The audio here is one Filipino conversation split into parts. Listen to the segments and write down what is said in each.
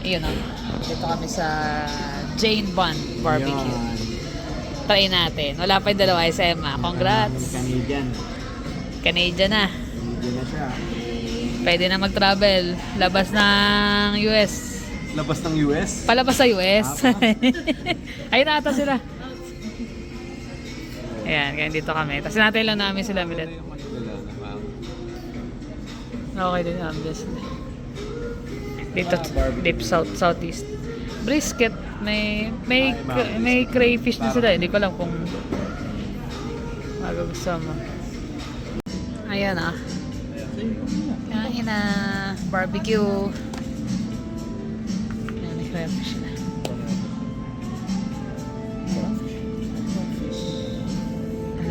Ayun o. Dito kami sa Jane Bond Barbecue. Yan. Try natin. Wala pa yung dalawa si Emma. Congrats. Canadian. Canadian na. Canadian na siya. Pwede na mag-travel. Labas ng US. Labas ng US? Palabas sa US. Ayun na ata sila. Ayan, kaya dito kami. Tapos natin lang namin sila milit. Okay din yung ambience. Dito, deep south, southeast. Brisket, may crayfish na sila. Hindi ko alam kung magugustuhan mo. Ayan ah. Kain na. Barbecue. Ayan, may crayfish na.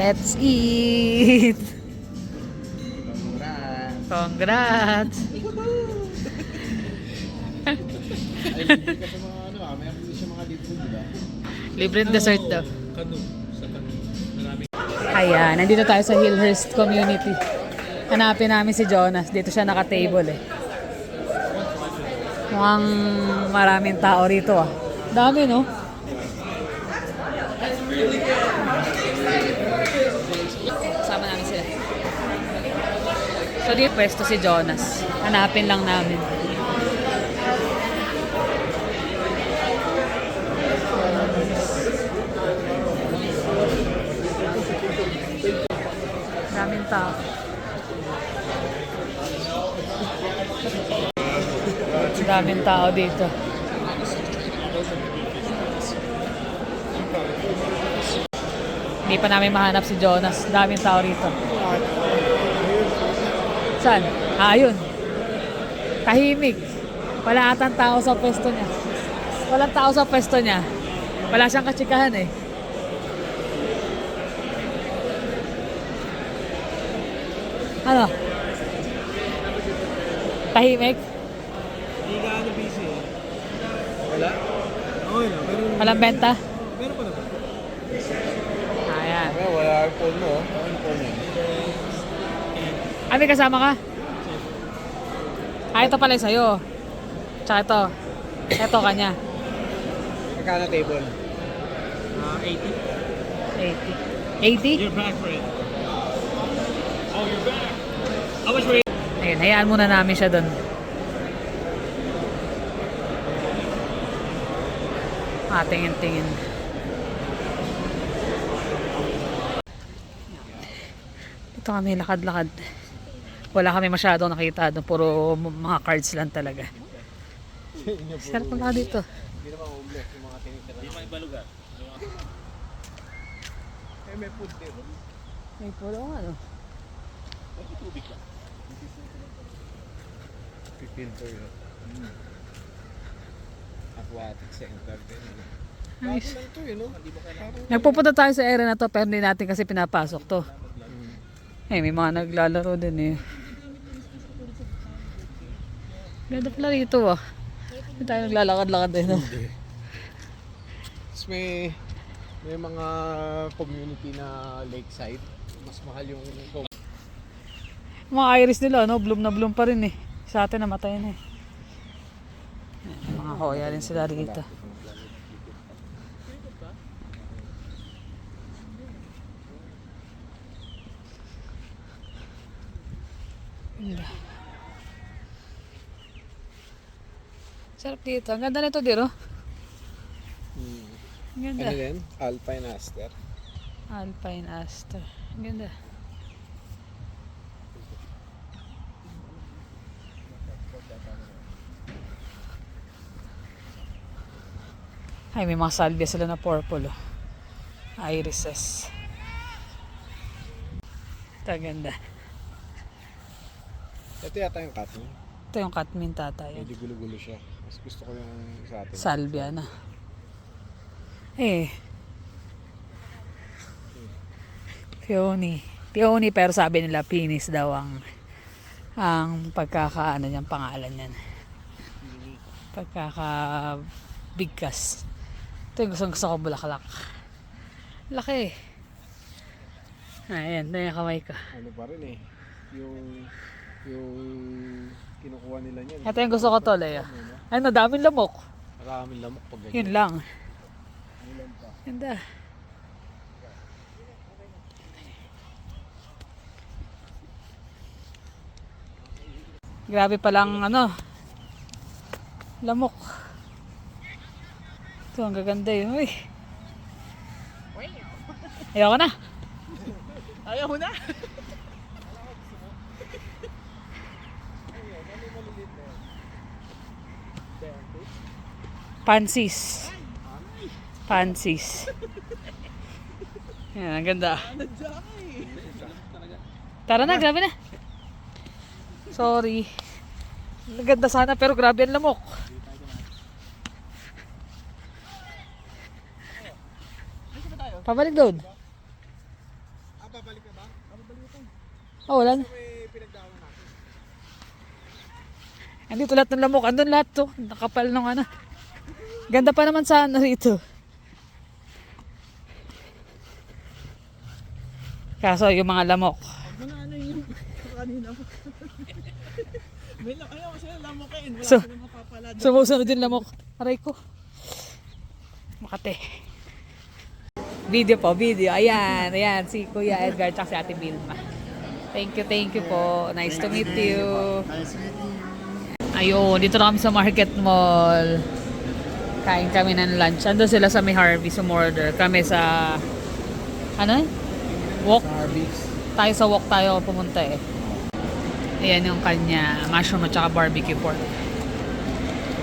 Let's eat! Congrats! Ay, libre ka sa mga ano may kasi siya mga libre, di ba? Libre dessert daw. Kanu. Sa kanu. Marami. Ayan, nandito tayo sa Hillhurst Community. Hanapin namin si Jonas. Dito siya naka-table eh. Mukhang maraming tao rito ah. Dami no? Kasama namin sila. So dito pwesto si Jonas. Hanapin lang namin. Daming tao. Daming tao dito. Hindi pa namin mahanap si Jonas. Daming tao rito. Saan? Ayun. Tahimik. Wala atang tao sa pwesto niya. Walang tao sa pwesto niya. Wala siyang katsikahan eh. Ano? Tahimik? Hindi ka ano busy eh. Wala? Okay na. Walang benta? Meron pa naman. Ayan. Wala yung phone mo. Ano yung phone niya? Ah, may kasama ka? Ah, ito pala yung sa'yo. Tsaka ito. Ito kanya. Magkano table? 80. 80? 80? You're back, friend. Oh, you're back. How much were you? Ayun, hayaan muna namin siya doon. Tingin-tingin. Dito kami lakad-lakad. Wala kami masyadong nakita doon. Puro mga cards lang talaga. Sarap na dito. Hindi naman homeless yung mga tinitira. Hindi naman iba lugar. Eh, may food dito. May puro ano. Bakit tubig ka? Pipilter yun. Aquatic center din. Nice. Lang to yun, no? Nagpupunta tayo sa area na to pero hindi natin kasi pinapasok to. Eh, may mga naglalaro din eh. Ganda pala rito ah. Hindi tayo naglalakad-lakad din. No? Tapos may mga community na lakeside. Mas mahal yung Mga iris nila, no? Bloom na bloom pa rin eh. Sa atin namatay na eh. Mga hoya rin sila rito. Ganda. Sarap dito. Ang ganda nito, Diro. Ang ganda. Ano din? Alpine Aster. Alpine Aster. Ang ganda. Ay, may mga salvia sila na purple. Oh. Irises. Ito, ganda. Ito yata yung cotton. Ito yung Katmin tatay. Medyo gulo-gulo siya. Mas gusto ko yung sa atin. Salvia na. Eh. Peony. Peony pero sabi nila Pinis daw ang pagkakaano niyang pangalan niyan. Pagkakabigkas. Ito yung gusto ko bulaklak. Laki. Ayan, ito yung kamay ko. Ano pa rin eh. Yung kinukuha nila niyan. Ito yung gusto ko to, Leo. Ay, nadaming lamok. Maraming lamok pag ganyan. Yun lang. Ganda. Grabe palang ano. Lamok. Ito, ang gaganda yun. Uy. Ayoko na. Ayaw mo na! Pansis. Pansis. Yan, ang ganda. Tara na, grabe na. Sorry. Ang ganda sana pero grabe ang lamok. Pabalik doon. Babalik ka ba? Babalik ka. Oh, wala na. May pinagdaanan natin. Andito lahat ng lamok. Andun lahat to. Nakapal nung ano. Ganda pa naman sana rito. Kaso yung mga lamok. Mga ano yung kanina po. May ayaw kasi lamokin. Wala So, silang mapapala. Sumusunod yung lamok. Aray ko. Makate. Video po, video. Ayan, ayan. Si Kuya Edgar at si Ate Vilma. Thank you po. Nice to meet you. Nice meeting you. Ayun, dito na kami sa Market Mall. Kain kami ng lunch. Ando sila sa may Harvey, sumorder. Kami sa, ano? Walk. Starbucks. Tayo sa walk tayo pumunta eh. Ayan yung kanya, mushroom at saka barbecue pork.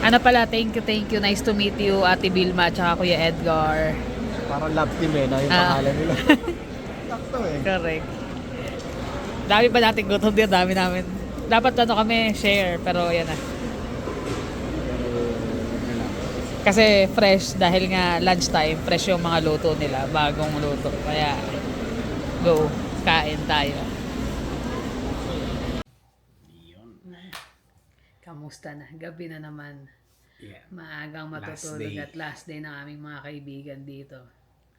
Ano pala, thank you. Nice to meet you, Ate Vilma at saka Kuya Edgar. Parang love team eh, no? Yung pangalan nila. Sakto eh. Correct. Dami pa natin gutom din, dami namin. Dapat ano kami, share, pero yan na. Kasi fresh, dahil nga lunchtime, fresh yung mga luto nila, bagong luto. Kaya, go, kain tayo. Kamusta na? Gabi na naman. Yeah. Maagang matutulog at last day ng aming mga kaibigan dito.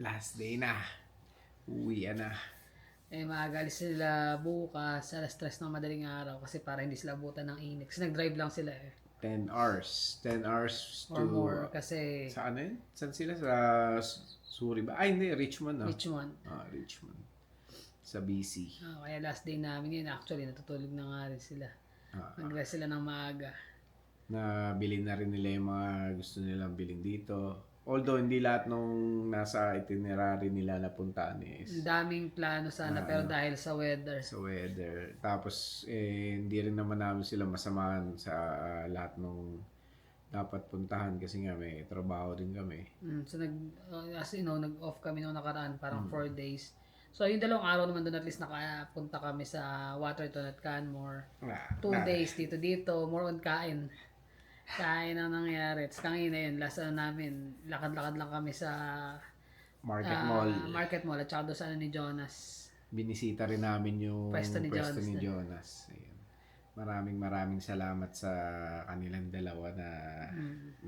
Last day na. Uwi na. Eh, maagalis sila bukas, alas 3 ng madaling araw kasi para hindi sila abutan ng init. Kasi nag-drive lang sila eh. 10 hours. 10 hours to... Or more kasi Sa ano yun? Saan sila? Sa Suri ba? Ay, hindi. Richmond, no? Richmond. Richmond. Sa BC. Kaya last day namin yun. Actually, natutulog na nga rin sila. Nag-rest sila ng maaga. Nabili na rin nila yung mga gusto nilang bilhin dito. Although hindi lahat nung nasa itinerary nila napuntaan is Ang daming plano sana pero dahil sa weather. sa weather. Tapos hindi rin naman namin sila masamahan sa lahat nung dapat puntahan kasi nga may trabaho din kami. So nag-off kami nung nakaraan parang 4 days. So yung dalawang araw naman doon at least nakapunta kami sa Waterton at Canmore. 2 days dito, more on kain. Kain ang nangyari. Tapos kanina yun, last namin, lakad-lakad lang kami sa Market Mall at saka doon sa ni Jonas. Binisita rin namin yung Pwesto ni Jonas. Ayun. Maraming salamat sa kanilang dalawa na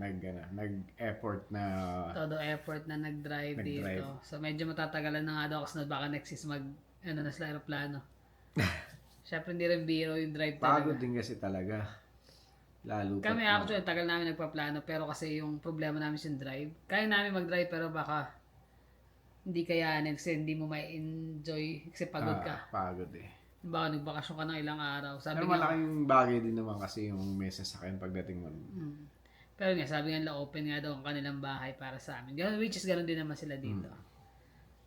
nag-effort na Todo effort na nag-drive dito. So medyo matatagalan na nga daw kasi baka next is na sa aeroplano. Siyempre hindi rin biro yung drive talaga. pagod din kasi talaga. Lalo Kami actually, tagal namin nagpaplano pero kasi yung problema namin yung drive. Kaya namin mag-drive pero baka hindi kayanin kasi hindi mo may enjoy kasi pagod ka. Pagod eh. Baka nagbakasyon ka ng ilang araw. Sabi Pero nga, malaking bagay din naman kasi yung may sasakyan pagdating mo. pero nga sabi nga nila open nga daw ang kanilang bahay para sa amin. Ganun, which is ganun din naman sila dito.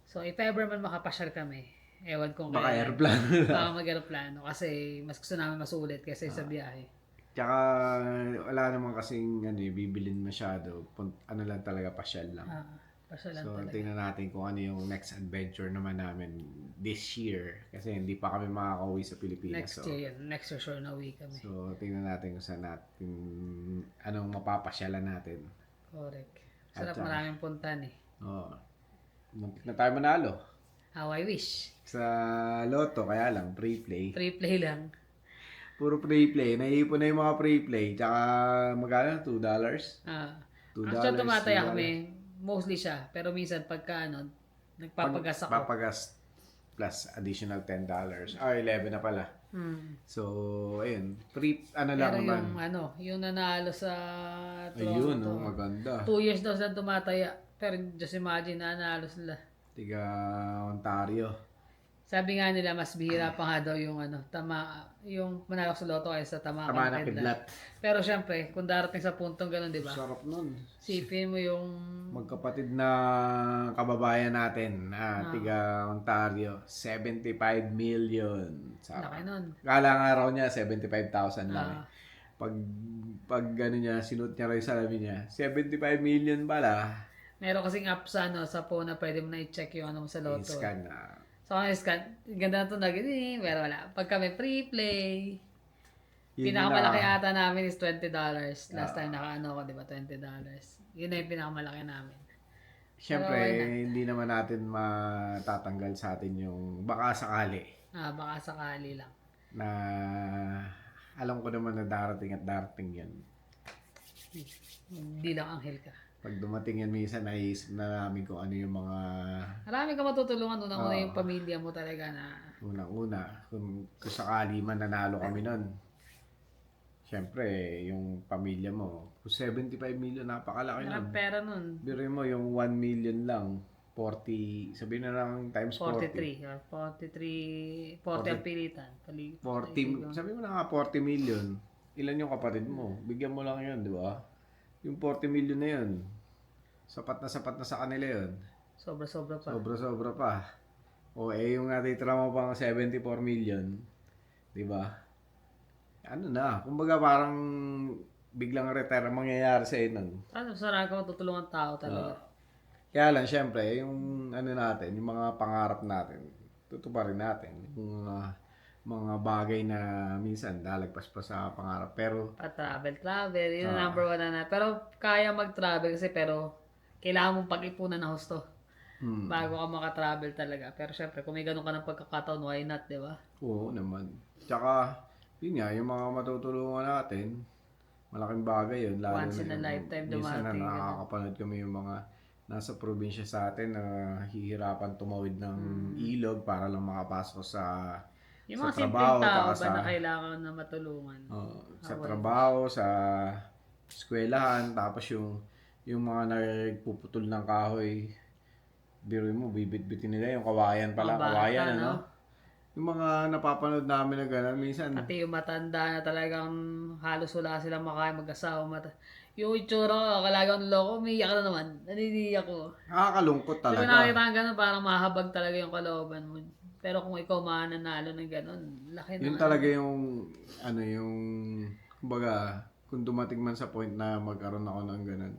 So if ever man makapasyal kami, ewan kong Baka kaya. aeroplano na. Baka mag-aeroplano kasi mas gusto namin masulit kaysa sa biyahe. Tsaka wala naman kasing bibilin masyado. Ano lang talaga, pasyal lang. Pasyalan So talaga. tingnan natin kung ano yung next adventure naman namin this year. Kasi hindi pa kami makakauwi sa Pilipinas. Next year, next year sure na uwi kami. So tingnan natin kung saan natin, anong mapapasyalan natin. Correct. Sarap At, maraming puntan eh. Oo. Muntik na tayo manalo. How I wish. Sa Lotto, kaya lang, pre-play. Free play lang. Puro pre-play. Naiipon na yung mga pre-play. Tsaka magkano? $2? Actually, tumataya kami. Mostly siya. Pero minsan pagka nagpapagas ako. Papagas. plus additional $10. 11 na pala. So, ayun. Ano Pero lang naman. yung nanalo sa Ayun, Toronto. maganda. 2 years daw sila tumataya. Pero just imagine, nanalo sila. Tiga Ontario. Sabi nga nila, mas bihira pa nga daw yung yung manalo sa loto kaysa Tama tama na kang kidlat. kidlat. Pero syempre, kung darating sa puntong ganun, di ba? Sarap nun. Sipin mo yung Magkapatid na kababayan natin na tiga Ontario, 75 million. laki nun. Kala nga raw niya 75,000 lang. Ah. Pag gano'n niya, sinuot niya raw yung salamin niya, 75 million pala. Meron kasing app sa phone na pwede mo na i-check yung ano mo sa loto. I-scan na. So, kung i-scan, ganda na ito na ganyan, pero wala. Pag kami free play, Yun pinakamalaki na. ata namin is $20. Last time nakaano ko, di ba? $20. Yun na yung pinakamalaki namin. Siyempre, Pero why not? hindi naman natin matatanggal sa atin yung baka sakali Baka sakali lang. na alam ko naman na darating at darating yan. Hindi lang anghel ka. Pag dumating yan, minsan naisip na namin kung ano yung mga Marami ka matutulungan. Unang-una yung pamilya mo talaga na unang-una. Kung sakali man nanalo kami nun, siyempre, yung pamilya mo, kung 75 million, napakalaki marami nun. pera nun. Biro mo, yung 1 million lang, 40, sabihin na lang times 40. 43. 40 ang pilitan. 40, sabi mo na nga 40 million. Ilan yung kapatid mo? Bigyan mo lang yun, di ba? Yung 40 million na yun, sapat na sa kanila yun. Sobra-sobra pa. Sobra-sobra pa. O yung natitira mo pang 74 million, di ba? Ano na, kumbaga parang biglang retire ang mangyayari sa nun. Sarang ka matutulungan tao talaga. Kaya lang, syempre, yung ano natin, yung mga pangarap natin, tutuparin natin. Yung mga bagay na minsan lalagpas pa sa pangarap. Pero, Travel. Yun ang number 1 na. Pero kaya mag-travel kasi pero kailangan mong pag-ipunan ng husto bago ka makatravel talaga. Pero syempre, kung may ganun ka ng pagkakataon, why not, di ba? oo naman. Tsaka, yun nga, yung mga matutulungan natin, malaking bagay yun. Lalo Once in a yung lifetime minsan na dumating, nakakapanood kami yung mga nasa probinsya sa atin na hihirapan tumawid ng ilog para lang makapasok sa Yung sa mga simpleng trabaho, tao tsaka ba sa na kailangan na matulungan? sa trabaho, sa eskwelahan, tapos yung mga nagpuputol ng kahoy, biruin mo, bibit-bitin nila yung kawayan pala, Mga bata, kawayan, no? ano? Yung mga napapanood namin na gano'n, minsan, Pati yung matanda na talagang halos wala silang makain mag-asawa. Yung itsura ko, kalagang loko, umiiyak na naman. Naniniyak ko. nakakalungkot Pero talaga. nakita ka gano'n, parang mahabag talaga yung kalooban mo. Pero kung ikaw mananalo ng gano'n, laki na. Yun talaga yung, kumbaga, kung dumating man sa point na magkaroon ako ng gano'n,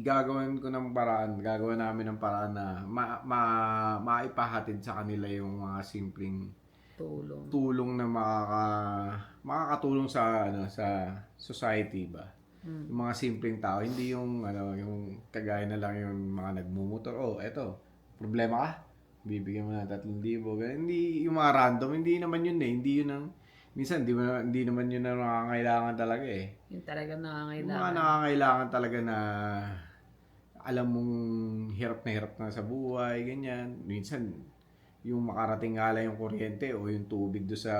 gagawin namin ng paraan na maipahatid sa kanila yung mga simpleng tulong na makakatulong sa sa society ba. Yung mga simpleng tao, hindi yung yung kagaya na lang yung mga nagmumotor. Oh, eto, problema ka? Bibigyan mo na 3,000. Ganun. Hindi yung mga random, hindi naman yun eh. Hindi yun ang minsan hindi naman yun ang nakakailangan talaga eh. Yung talagang Yung nangangailangan. mga nakakailangan talaga na alam mong hirap na sa buhay, ganyan. Minsan, yung makarating nga lang yung kuryente o yung tubig do sa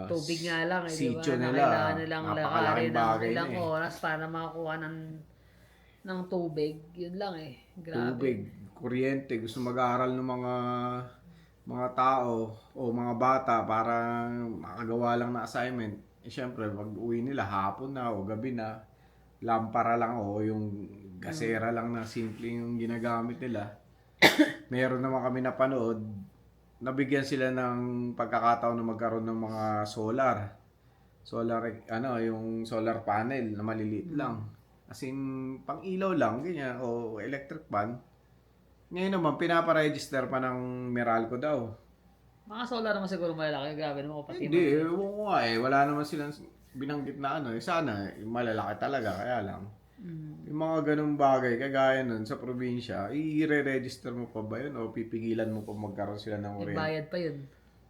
Tubig nga lang, di ba? sityo Na nila. kailangan nilang Napakalaking lakarin ng bagay ilang na eh. oras para makakuha ng tubig. Yun lang eh. Grabe. Tubig, kuryente, gusto mag-aaral ng mga tao o mga bata para makagawa lang na assignment. Eh syempre, pag uwi nila hapon na o gabi na, lampara lang o yung gasera lang na simple yung ginagamit nila. Meron naman kami napanood, nabigyan sila ng pagkakataon na magkaroon ng mga solar, yung solar panel na maliliit lang. As in, pang ilaw lang, ganyan, o electric fan. Ngayon naman, pinaparegister pa ng Meralco daw. Mga solar naman siguro malalaki. Grabe naman ko pati. Hindi, ewan ko nga eh. Wala naman silang binanggit na sana, malalaki talaga, kaya lang. Yung mga ganung bagay, kagaya nun sa probinsya, i-re-register mo pa ba yun o pipigilan mo pa magkaroon sila ng kuryente? Bayad pa yun.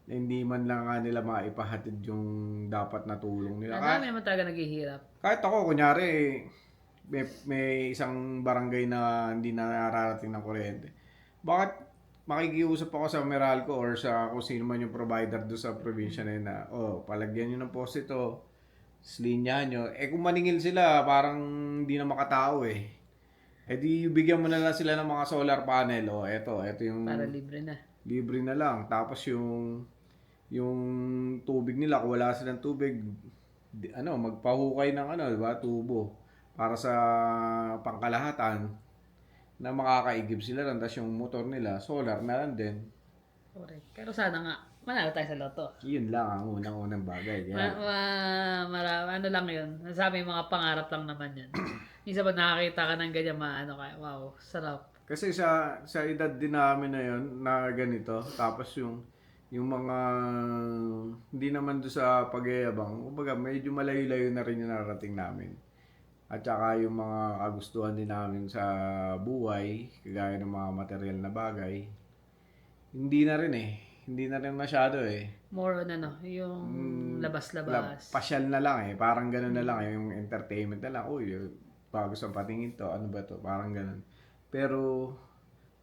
Hindi man lang nga nila maipahatid yung dapat na tulong nila. Marami naman talaga naghihirap. Kahit ako, kunyari, may isang barangay na hindi na nararating ng kuryente. Bakit makikiusap ako sa Meralco or sa kung sino man yung provider do sa probinsya na yun na, palagyan nyo ng poste ito, linyahan nyo. Kung maningil sila, parang hindi na makatao eh. Di bigyan mo na lang sila ng mga solar panel. Eto yung Para libre na. libre na lang. Tapos yung tubig nila, kung wala silang tubig, magpahukay ng diba, tubo para sa pangkalahatan na makakaigib sila lang. Tapos yung motor nila, solar na lang din. Correct. Pero sana nga, manalo tayo sa loto. Yun lang ang unang bagay. Ano lang yun. Sabi mga pangarap lang naman yan. Minsan pag nakakita ka ng ganyan, wow, sarap. Kasi sa edad din namin na yun, na ganito, tapos yung mga hindi naman doon sa pagyayabang, kumbaga medyo malayo-layo na rin yung narating namin. At saka yung mga kagustuhan din namin sa buhay, kagaya ng mga material na bagay, hindi na rin masyado eh. More on yung labas-labas. Pasyal na lang eh, parang gano'n na lang, yung entertainment na lang, bago sa patingin to, ano ba to, parang gano'n. Pero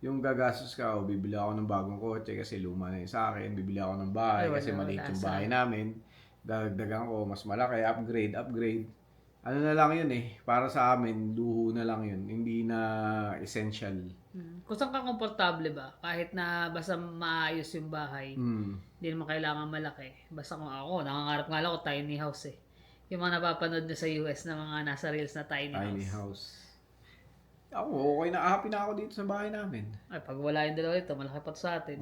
yung gagastos ka, bibili ako ng bagong kotse kasi luma na yun sa akin, bibili ako ng bahay kasi maliit yung bahay namin, dagdagan ko, mas malaki, upgrade. Ano na lang yun eh, para sa amin, luho na lang yun, hindi na essential. Kung saan ka komportable ba, kahit na basta maayos yung bahay, hindi naman kailangan malaki. Basta kung ako, nangangarap nga lang ako tiny house eh. Yung mga napapanood na sa US na mga nasa reels na tiny house. Ako, okay na, happy na ako dito sa bahay namin. Ay, pag wala yung dalawa ito, malaki pa to sa atin.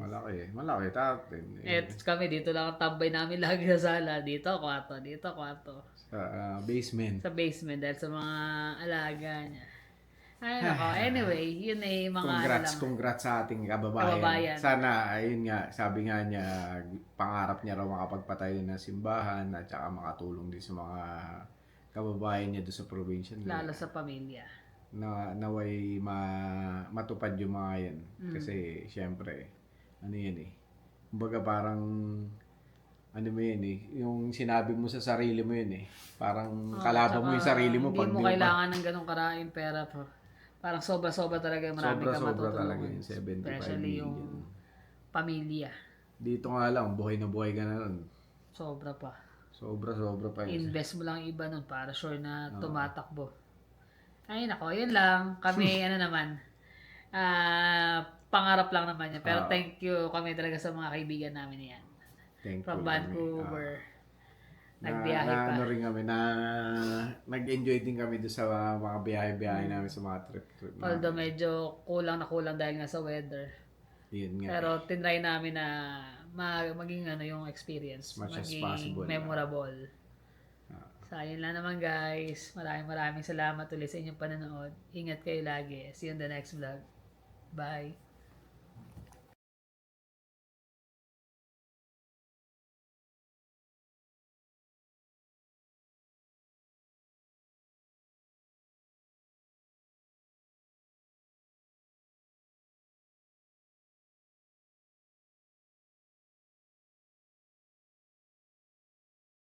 Malaki tatin. Kami, dito lang ang tambay namin lagi sa sala. Dito, kwarto. Sa basement. Sa basement dahil sa mga alaga niya. Ay, nako. Anyway, yun ay mga Congrats sa ating kababayan. Sana, ayun nga, sabi nga niya, pangarap niya raw makapagpatayo ng simbahan at saka makatulong din sa mga kababayan niya doon sa probinsya. Lalo sa pamilya. Naway matupad yung mga yan. Kasi, syempre, ano yan eh. Kumbaga parang, ano mo yan eh, yung sinabi mo sa sarili mo yun eh. Parang kalaban mo yung sarili mo. Hindi mo kailangan ng ganong karaing pera po. Parang sobra-sobra talaga yung marami ka matutulungan. Talaga yung 75 especially million. Yung pamilya. Dito nga lang, buhay na buhay ka na nun. Sobra pa. Sobra pa yun. Invest mo lang iba nun para sure na tumatakbo. Ay nako, yun lang. Kami, pangarap lang naman yan. Pero thank you kami talaga sa mga kaibigan namin yan. From Vancouver. Nagbiyahe pa. Rin kami, nag-enjoy din kami doon sa mga biyahe-biyahe namin sa mga trip. Although medyo kulang dahil nga sa weather. Yun nga. Pero tinry namin na maging yung experience. As much as maging possible. Memorable. So, ayun lang naman guys. Maraming salamat ulit sa inyong panonood. Ingat kayo lagi. See you in the next vlog. Bye.